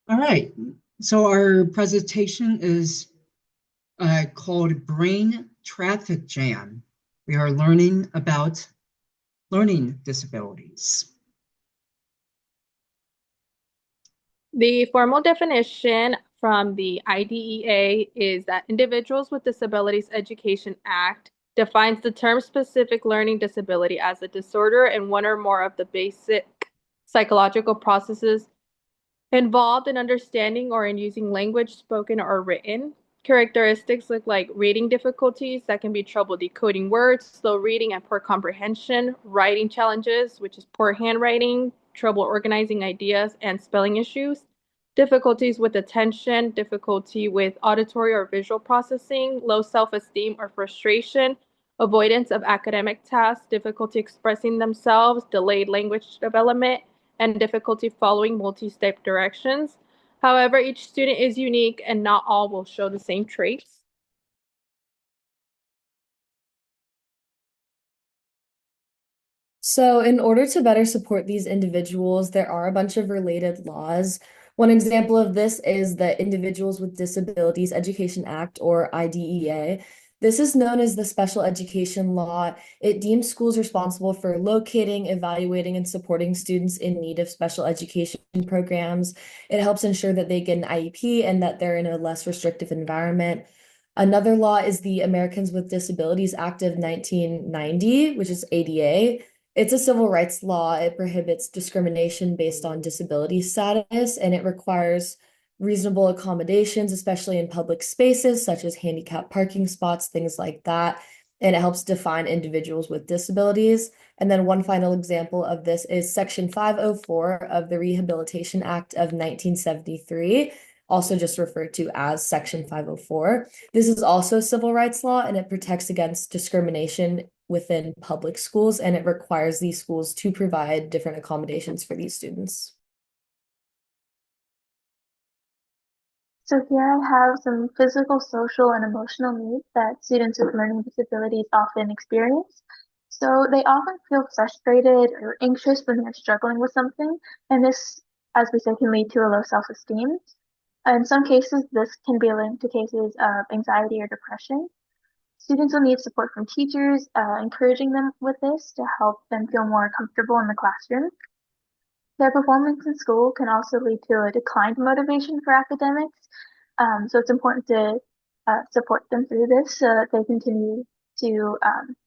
All right. So our presentation is called Brain Traffic Jam. We are learning about learning disabilities. The formal definition from the IDEA is that Individuals with Disabilities Education Act defines the term specific learning disability as a disorder in one or more of the basic psychological processes involved in understanding or in using language spoken or written. Characteristics look like reading difficulties that can be trouble decoding words, slow reading and poor comprehension, writing challenges, which is poor handwriting, trouble organizing ideas, and spelling issues, difficulties with attention, difficulty with auditory or visual processing, low self esteem or frustration, avoidance of academic tasks, difficulty expressing themselves, delayed language development, and difficulty following multi-step directions. However, each student is unique and not all will show the same traits. So, in order to better support these individuals, there are a bunch of related laws. One example of this is the Individuals with Disabilities Education Act, or IDEA. This is known as the Special Education Law. It deems schools responsible for locating, evaluating, and supporting students in need of special education programs. It helps ensure that they get an IEP and that they're in a less restrictive environment. Another law is the Americans with Disabilities Act of 1990, which is ADA. It's a civil rights law. It prohibits discrimination based on disability status, and it requires reasonable accommodations, especially in public spaces such as handicap parking spots, things like that. And it helps define individuals with disabilities. And then one final example of this is Section 504 of the Rehabilitation Act of 1973, also just referred to as Section 504. This is also civil rights law, and it protects against discrimination within public schools, and it requires these schools to provide different accommodations for these students. So here I have some physical, social, and emotional needs that students with learning disabilities often experience. So they often feel frustrated or anxious when they're struggling with something, and this, as we said, can lead to a low self-esteem. In some cases, this can be linked to cases of anxiety or depression. Students will need support from teachers, encouraging them with this to help them feel more comfortable in the classroom. Their performance in school can also lead to a declined motivation for academics, so it's important to support them through this so that they continue to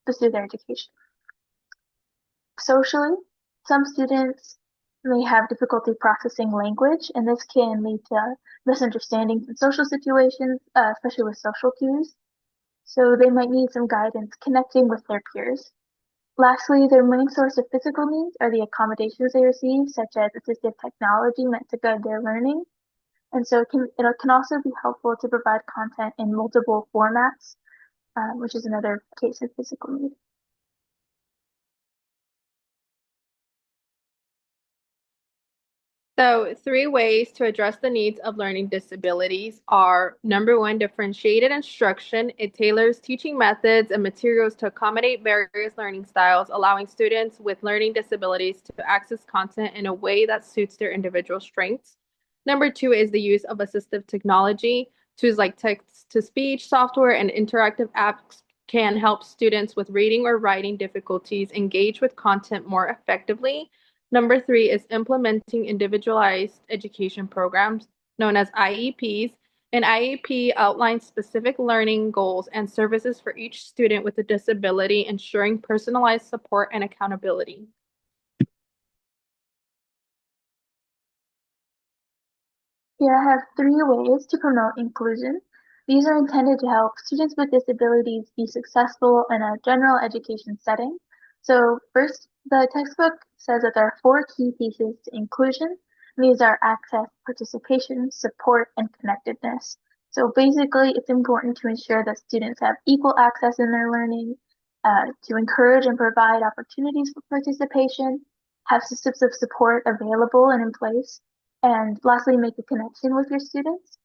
pursue their education. Socially, some students may have difficulty processing language, and this can lead to misunderstandings in social situations, especially with social cues. So they might need some guidance connecting with their peers. Lastly, their main source of physical needs are the accommodations they receive, such as assistive technology meant to guide their learning. And so it can also be helpful to provide content in multiple formats, which is another case of physical need. So, three ways to address the needs of learning disabilities are number one, differentiated instruction. It tailors teaching methods and materials to accommodate various learning styles, allowing students with learning disabilities to access content in a way that suits their individual strengths. Number two is the use of assistive technology. Tools like text to speech software and interactive apps can help students with reading or writing difficulties engage with content more effectively. Number three is implementing individualized education programs known as IEPs. An IEP outlines specific learning goals and services for each student with a disability, ensuring personalized support and accountability. Here I have three ways to promote inclusion. These are intended to help students with disabilities be successful in a general education setting. So first, the textbook says that there are four key pieces to inclusion. These are access, participation, support, and connectedness. So basically, it's important to ensure that students have equal access in their learning, to encourage and provide opportunities for participation, have systems of support available and in place, and lastly, make a connection with your students.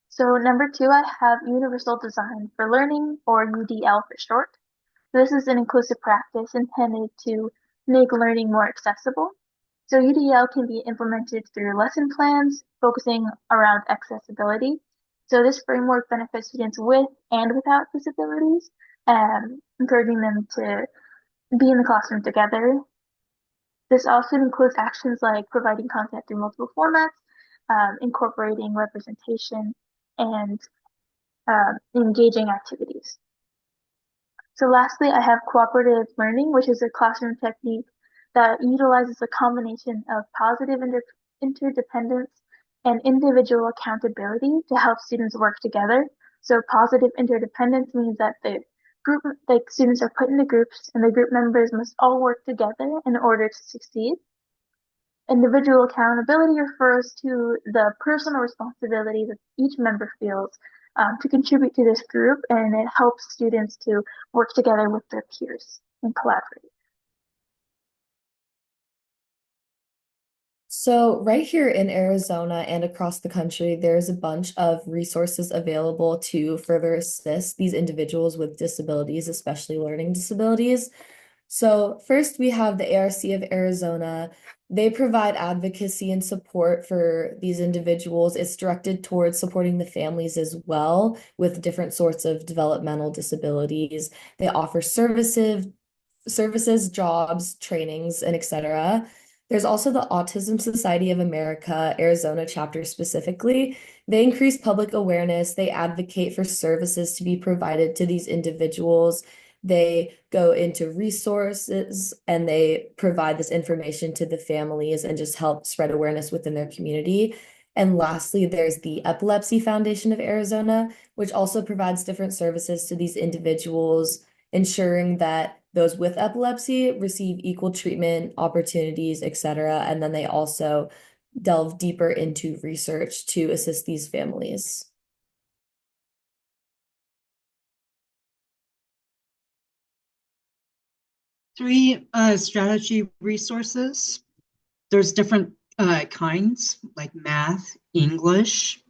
So number two, I have Universal Design for Learning, or UDL for short. This is an inclusive practice intended to make learning more accessible. So UDL can be implemented through lesson plans focusing around accessibility. So this framework benefits students with and without disabilities, encouraging them to be in the classroom together. This also includes actions like providing content through multiple formats, incorporating representation, and engaging activities. So lastly, I have cooperative learning, which is a classroom technique that utilizes a combination of positive interdependence and individual accountability to help students work together. So positive interdependence means that the group, like students are put into groups and the group members must all work together in order to succeed. Individual accountability refers to the personal responsibility that each member feels to contribute to this group, and it helps students to work together with their peers and collaborate. So, right here in Arizona and across the country, there's a bunch of resources available to further assist these individuals with disabilities, especially learning disabilities. So, first, we have the ARC of Arizona. They provide advocacy and support for these individuals. It's directed towards supporting the families as well with different sorts of developmental disabilities. They offer services, jobs, trainings, and etc. There's also the Autism Society of America, Arizona chapter specifically. They increase public awareness. They advocate for services to be provided to these individuals. They go into resources and they provide this information to the families and just help spread awareness within their community. And lastly, there's the Epilepsy Foundation of Arizona, which also provides different services to these individuals, ensuring that those with epilepsy receive equal treatment, opportunities, etc. And then they also delve deeper into research to assist these families. Three strategy resources. There's different kinds like math, English.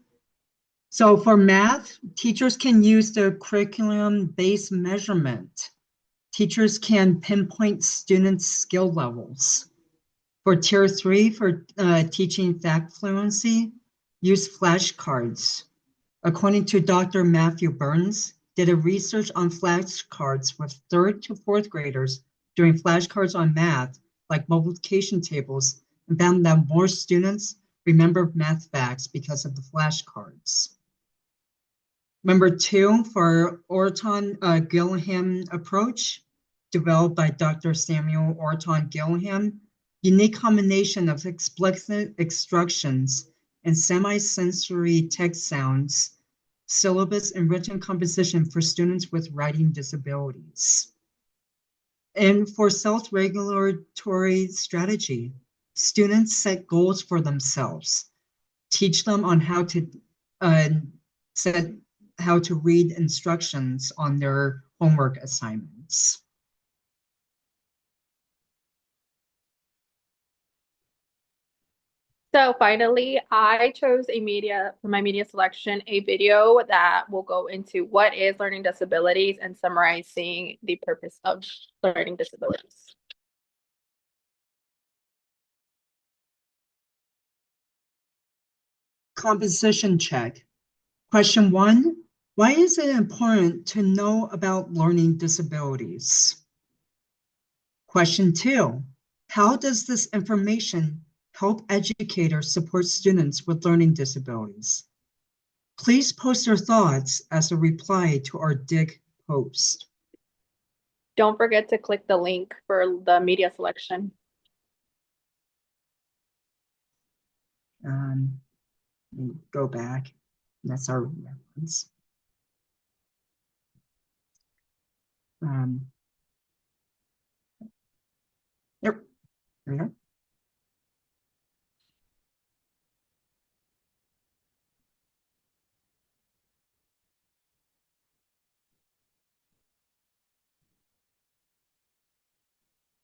So for math, teachers can use the curriculum-based measurement. Teachers can pinpoint students' skill levels. For Tier 3, for teaching fact fluency, use flashcards. According to Dr. Matthew Burns, did a research on flashcards with 3rd to 4th graders doing flashcards on math, like multiplication tables, and found that more students remember math facts because of the flashcards. Number 2, for Orton Gilliam approach, developed by Dr. Samuel Orton Gilliam, unique combination of explicit instructions and semi-sensory text sounds, syllabus and written composition for students with writing disabilities. And for self-regulatory strategy, students set goals for themselves, teach them on how to read instructions on their homework assignments. So finally, I chose for my media selection, a video that will go into what is learning disabilities and summarizing the purpose of learning disabilities. Composition check. Question 1, why is it important to know about learning disabilities? Question 2, how does this information help educators support students with learning disabilities? Please post your thoughts as a reply to our Dig post. Don't forget to click the link for the media selection. Let me go back. That's our reference. Yep, there we go.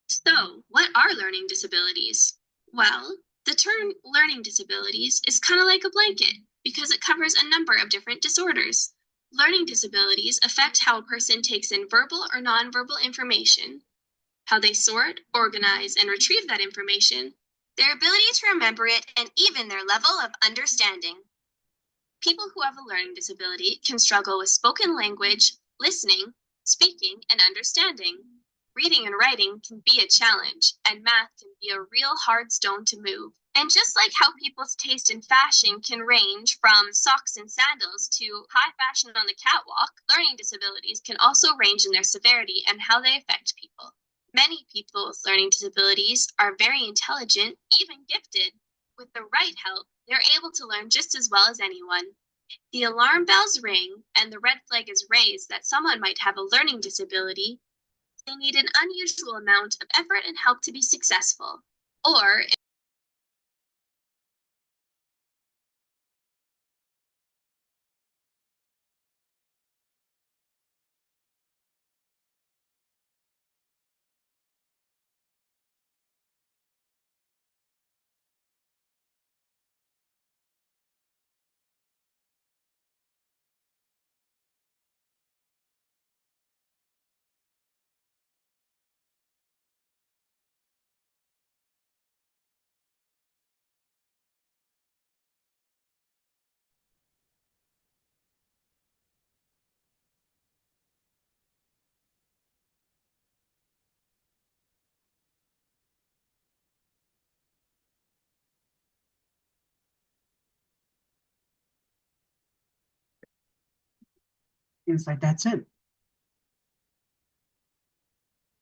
So, what are learning disabilities? Well, the term learning disabilities is kind of like a blanket because it covers a number of different disorders. Learning disabilities affect how a person takes in verbal or nonverbal information, how they sort, organize, and retrieve that information, their ability to remember it, and even their level of understanding. People who have a learning disability can struggle with spoken language, listening, speaking, and understanding. Reading and writing can be a challenge, and math can be a real hard stone to move. And just like how people's taste in fashion can range from socks and sandals to high fashion on the catwalk, learning disabilities can also range in their severity and how they affect people. Many people with learning disabilities are very intelligent, even gifted. With the right help, they're able to learn just as well as anyone. The alarm bells ring and the red flag is raised that someone might have a learning disability. They need an unusual amount of effort and help to be successful. Or Seems like that's it.